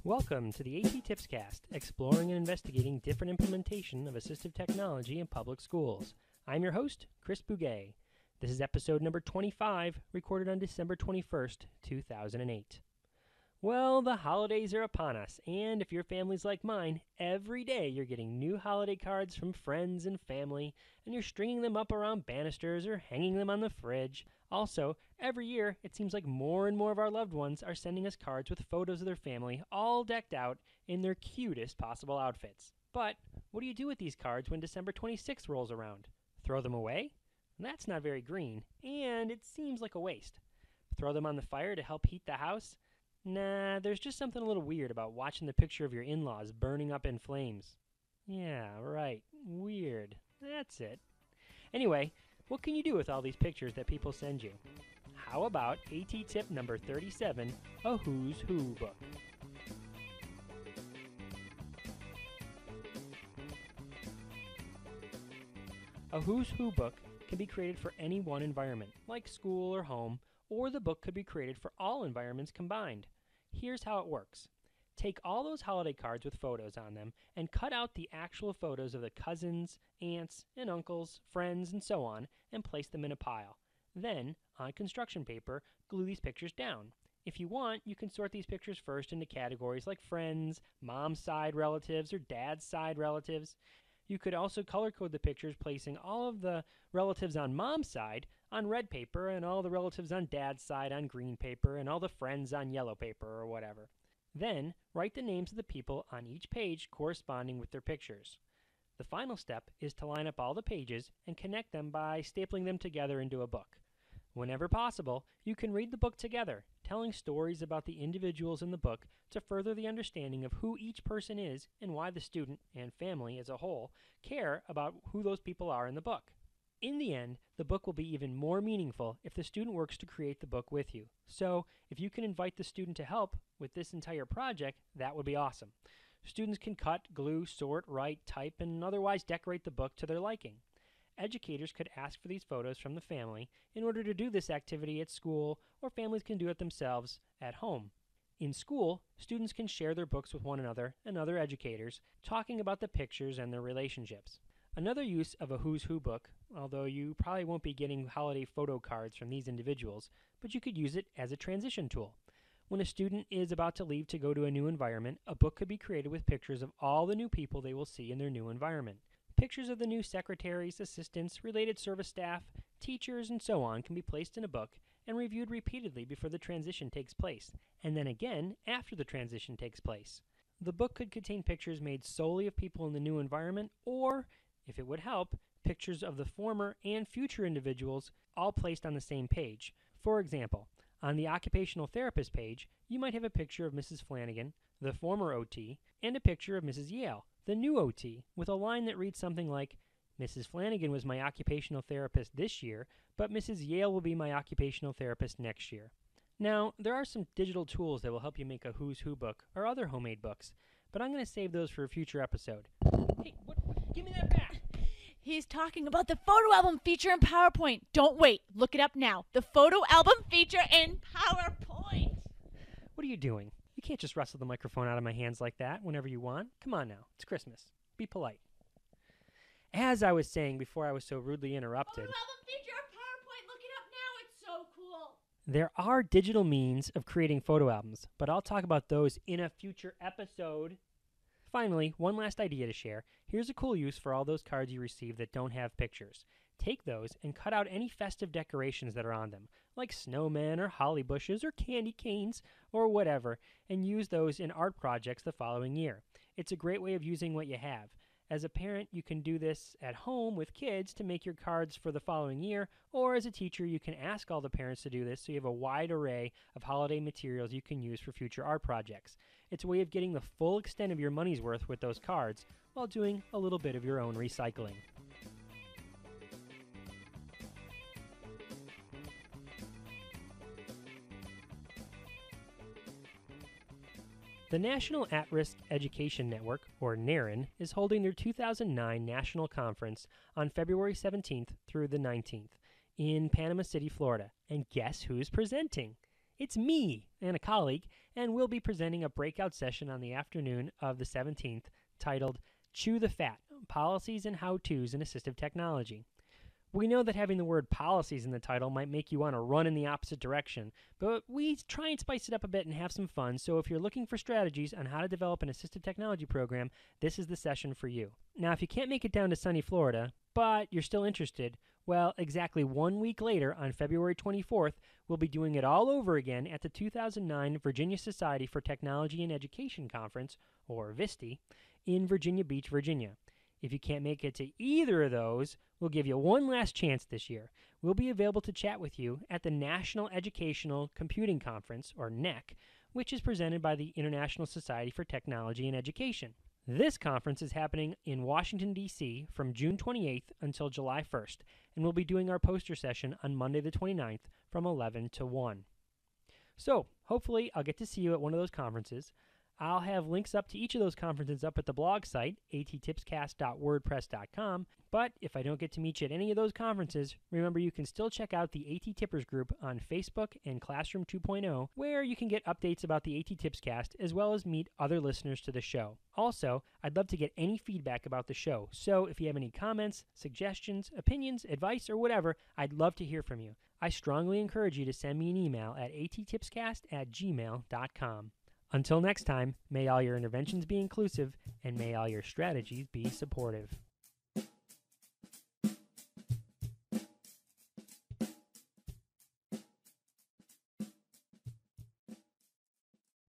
Welcome to the A.T.TIPSCAST, exploring and investigating different implementation of assistive technology in public schools. I'm your host, Chris Bouguet. This is episode number 25, recorded on December 21st, 2008. Well, the holidays are upon us, and if your family's like mine, every day you're getting new holiday cards from friends and family, and you're stringing them up around banisters or hanging them on the fridge. Also, every year, it seems like more and more of our loved ones are sending us cards with photos of their family, all decked out in their cutest possible outfits. But what do you do with these cards when December 26th rolls around? Throw them away? That's not very green, and it seems like a waste. Throw them on the fire to help heat the house? Nah, there's just something a little weird about watching the picture of your in-laws burning up in flames. Yeah, right. Weird. That's it. Anyway, what can you do with all these pictures that people send you? How about A.T.TIP number 37, a Who's Who book? A Who's Who book can be created for any one environment, like school or home, or the book could be created for all environments combined. Here's how it works. Take all those holiday cards with photos on them and cut out the actual photos of the cousins, aunts, and uncles, friends, and so on, and place them in a pile. Then, on construction paper, glue these pictures down. If you want, you can sort these pictures first into categories like friends, mom's side relatives, or dad's side relatives. You could also color code the pictures, placing all of the relatives on mom's side on red paper and all the relatives on dad's side on green paper and all the friends on yellow paper or whatever. Then, write the names of the people on each page corresponding with their pictures. The final step is to line up all the pages and connect them by stapling them together into a book. Whenever possible, you can read the book together, telling stories about the individuals in the book to further the understanding of who each person is and why the student and family as a whole care about who those people are in the book. In the end, the book will be even more meaningful if the student works to create the book with you. So, if you can invite the student to help with this entire project, that would be awesome. Students can cut, glue, sort, write, type, and otherwise decorate the book to their liking. Educators could ask for these photos from the family in order to do this activity at school, or families can do it themselves at home. In school, students can share their books with one another and other educators, talking about the pictures and their relationships. Another use of a Who's Who book, although you probably won't be getting holiday photo cards from these individuals, but you could use it as a transition tool. When a student is about to leave to go to a new environment, a book could be created with pictures of all the new people they will see in their new environment. Pictures of the new secretaries, assistants, related service staff, teachers, and so on can be placed in a book and reviewed repeatedly before the transition takes place, and then again after the transition takes place. The book could contain pictures made solely of people in the new environment, or, if it would help, pictures of the former and future individuals all placed on the same page. For example, on the occupational therapist page, you might have a picture of Mrs. Flanagan, the former OT, and a picture of Mrs. Yale, the new OT, with a line that reads something like, Mrs. Flanagan was my occupational therapist this year, but Mrs. Yale will be my occupational therapist next year. Now, there are some digital tools that will help you make a Who's Who book or other homemade books, but I'm going to save those for a future episode. Hey, give me that back! He's talking about the photo album feature in PowerPoint. Don't wait. Look it up now. The photo album feature in PowerPoint. What are you doing? You can't just wrestle the microphone out of my hands like that whenever you want. Come on now. It's Christmas. Be polite. As I was saying before I was so rudely interrupted, Photo album feature in PowerPoint. Look it up now. It's so cool. There are digital means of creating photo albums, but I'll talk about those in a future episode. Finally, one last idea to share. Here's a cool use for all those cards you receive that don't have pictures. Take those and cut out any festive decorations that are on them, like snowmen or holly bushes or candy canes or whatever, and use those in art projects the following year. It's a great way of using what you have. As a parent, you can do this at home with kids to make your cards for the following year, or as a teacher, you can ask all the parents to do this so you have a wide array of holiday materials you can use for future art projects. It's a way of getting the full extent of your money's worth with those cards while doing a little bit of your own recycling. The National At-Risk Education Network, or NARIN, is holding their 2009 National Conference on February 17th through the 19th in Panama City, Florida. And guess who's presenting? It's me and a colleague, and we'll be presenting a breakout session on the afternoon of the 17th titled Chew the Fat, Policies and How-Tos in Assistive Technology. We know that having the word policies in the title might make you want to run in the opposite direction, but we try and spice it up a bit and have some fun, so if you're looking for strategies on how to develop an assistive technology program, this is the session for you. Now, if you can't make it down to sunny Florida, but you're still interested, well, exactly 1 week later, on February 24th, we'll be doing it all over again at the 2009 Virginia Society for Technology and Education Conference, or VISTE, in Virginia Beach, Virginia. If you can't make it to either of those, we'll give you one last chance this year. We'll be available to chat with you at the National Educational Computing Conference, or NEC, which is presented by the International Society for Technology and Education. This conference is happening in Washington, D.C. from June 28th until July 1st, and we'll be doing our poster session on Monday the 29th from 11 to 1. So, hopefully, I'll get to see you at one of those conferences. I'll have links up to each of those conferences up at the blog site, A.T.TIPSCAST.wordpress.com. But if I don't get to meet you at any of those conferences, remember you can still check out the A.T. Tippers group on Facebook and Classroom 2.0, where you can get updates about the A.T.TIPSCAST as well as meet other listeners to the show. Also, I'd love to get any feedback about the show, so if you have any comments, suggestions, opinions, advice, or whatever, I'd love to hear from you. I strongly encourage you to send me an email at attipscast@gmail.com. Until next time, may all your interventions be inclusive, and may all your strategies be supportive.